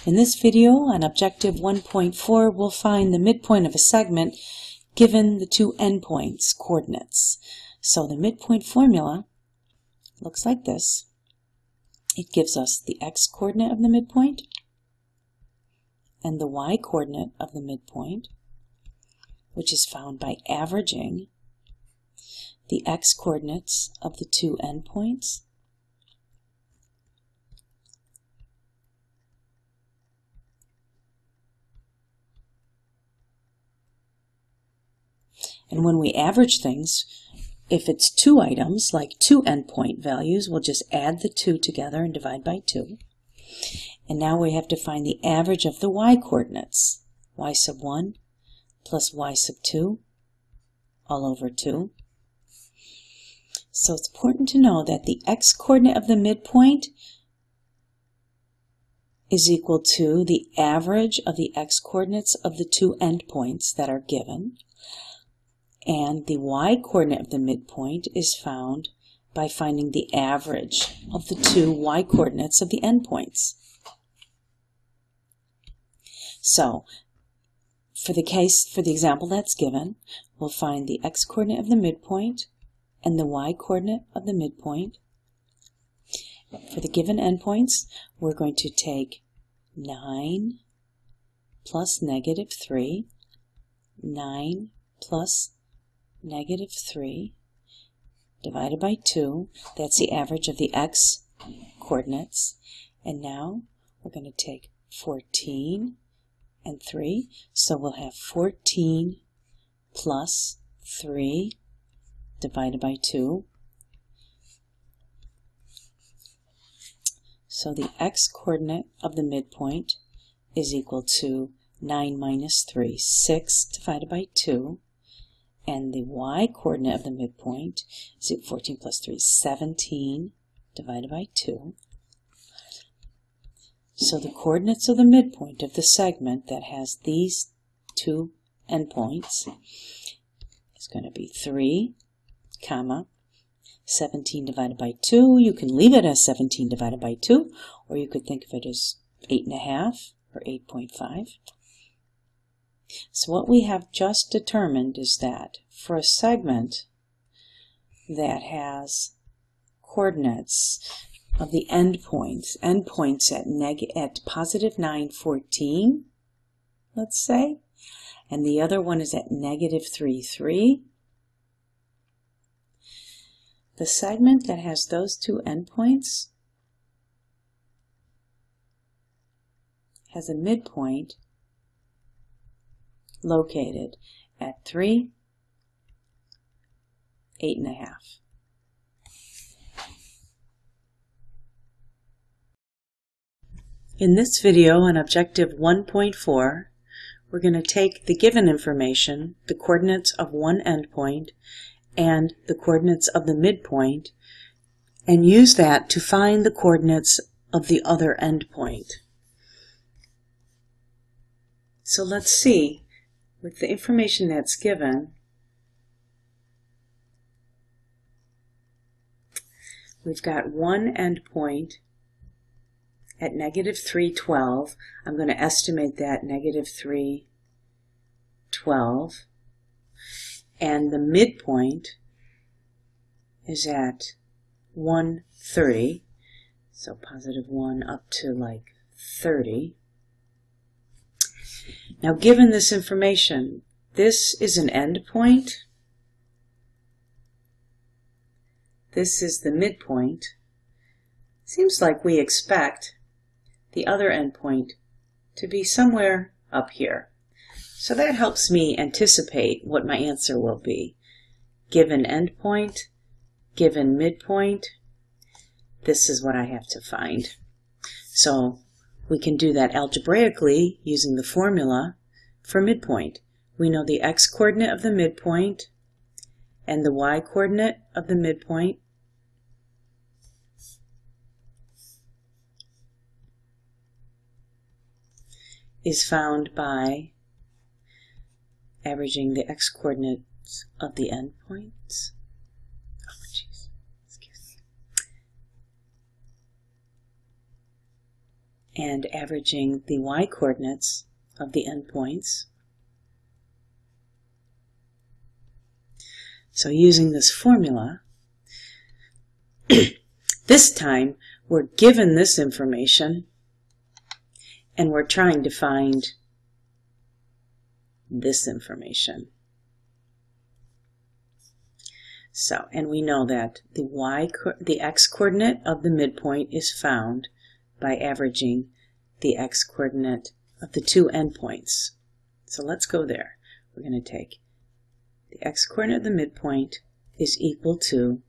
In this video on Objective 1.4, we'll find the midpoint of a segment given the two endpoints coordinates. So the midpoint formula looks like this. It gives us the x-coordinate of the midpoint and the y-coordinate of the midpoint, which is found by averaging the x-coordinates of the two endpoints and when we average things, if it's two items, like two endpoint values, we'll just add the two together and divide by 2. And now we have to find the average of the y-coordinates. Y sub 1 plus y sub 2 all over 2. So it's important to know that the x-coordinate of the midpoint is equal to the average of the x-coordinates of the two endpoints that are given. And the y-coordinate of the midpoint is found by finding the average of the two y-coordinates of the endpoints. So, for the example that's given, we'll find the x-coordinate of the midpoint and the y-coordinate of the midpoint. For the given endpoints, we're going to take 9 plus negative 3, 9 plus negative 3 divided by 2. That's the average of the x-coordinates. And now we're going to take 14 and 3. So we'll have 14 plus 3 divided by 2. So the x-coordinate of the midpoint is equal to 9 minus 3, 6 divided by 2. And the y-coordinate of the midpoint is 14 plus 3, 17 divided by 2. So the coordinates of the midpoint of the segment that has these two endpoints is going to be 3, comma, 17 divided by 2. You can leave it as 17 divided by 2, or you could think of it as 8.5 or 8.5. So what we have just determined is that for a segment that has coordinates of the endpoints at positive 9, 14, let's say, and the other one is at negative 3, 3, the segment that has those two endpoints has a midpoint located at 3, 8.5. In this video on Objective 1.4, we're going to take the given information, the coordinates of one endpoint and the coordinates of the midpoint, and use that to find the coordinates of the other endpoint. So let's see. With the information that's given, we've got one endpoint at negative 3, 12. I'm going to estimate that negative 3, 12. And the midpoint is at 1, 30. So positive 1 up to like 30. Now, given this information, this is an endpoint. This is the midpoint. Seems like we expect the other endpoint to be somewhere up here. So that helps me anticipate what my answer will be. Given endpoint, given midpoint, this is what I have to find. So we can do that algebraically using the formula for midpoint. We know the x-coordinate of the midpoint and the y-coordinate of the midpoint. Is found by averaging the x-coordinates of the endpoints. Oh, jeez. Excuse me. and averaging the y-coordinates of the endpoints. So using this formula, this time we're given this information and we're trying to find this information. So, and we know that the x-coordinate of the midpoint is found by averaging the x-coordinate of the two endpoints. So let's go there. We're going to take the x-coordinate of the midpoint is equal to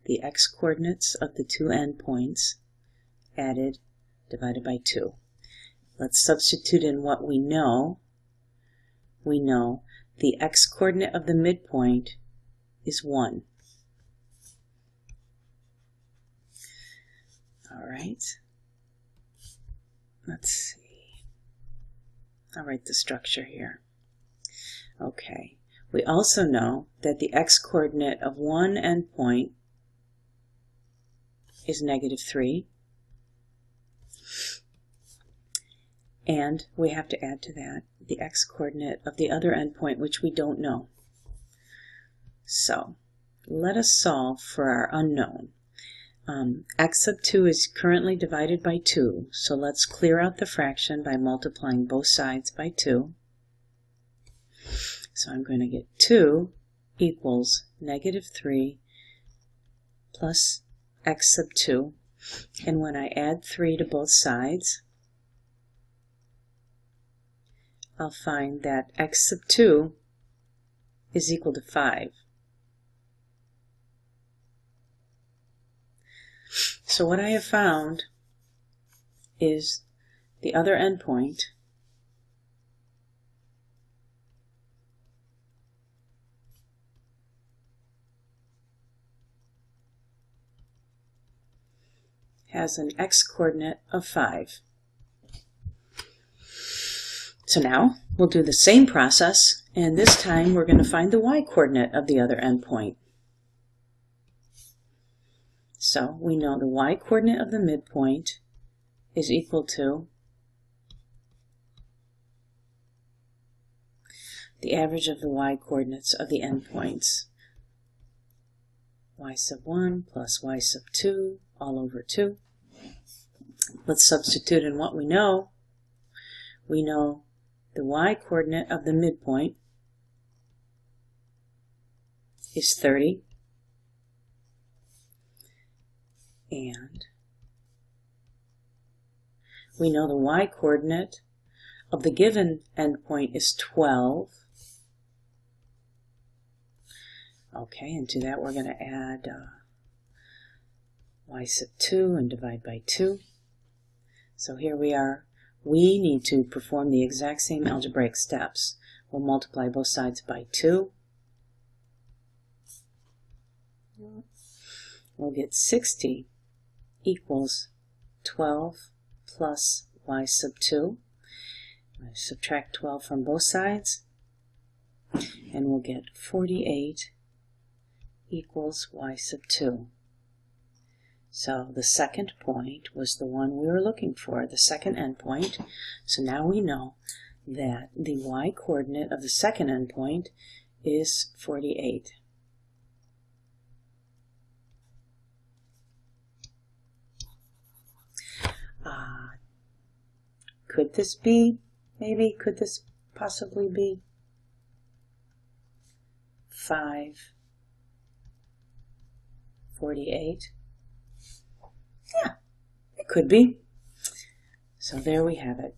the x-coordinates of the two endpoints added divided by 2. Let's substitute in what we know. We know the x-coordinate of the midpoint is 1. All right. Let's see. I'll write the structure here. Okay. We also know that the x-coordinate of one endpoint is -3. And we have to add to that the x-coordinate of the other endpoint, which we don't know. So let us solve for our unknown. X sub 2 is currently divided by 2, so let's clear out the fraction by multiplying both sides by 2. So I'm going to get 2 equals -3 plus x sub 2. And when I add 3 to both sides, I'll find that x sub 2 is equal to 5. So what I have found is the other endpoint has an x-coordinate of 5. So now we'll do the same process, and this time we're going to find the y-coordinate of the other endpoint. So we know the y-coordinate of the midpoint is equal to the average of the y-coordinates of the endpoints. Y sub 1 plus y sub 2 all over 2. Let's substitute in what we know. We know the y-coordinate of the midpoint is 30. And we know the y-coordinate of the given endpoint is 12. Okay, and to that we're going to add y sub 2 and divide by 2. So here we are. We need to perform the exact same algebraic steps. We'll multiply both sides by 2. We'll get 60 equals 12 plus y sub 2. I subtract 12 from both sides, and we'll get 48 equals y sub 2. So the second point was the one we were looking for, the second endpoint. So now we know that the y-coordinate of the second endpoint is 48. Could this be, maybe, could this possibly be 5/48? Yeah, it could be. So there we have it.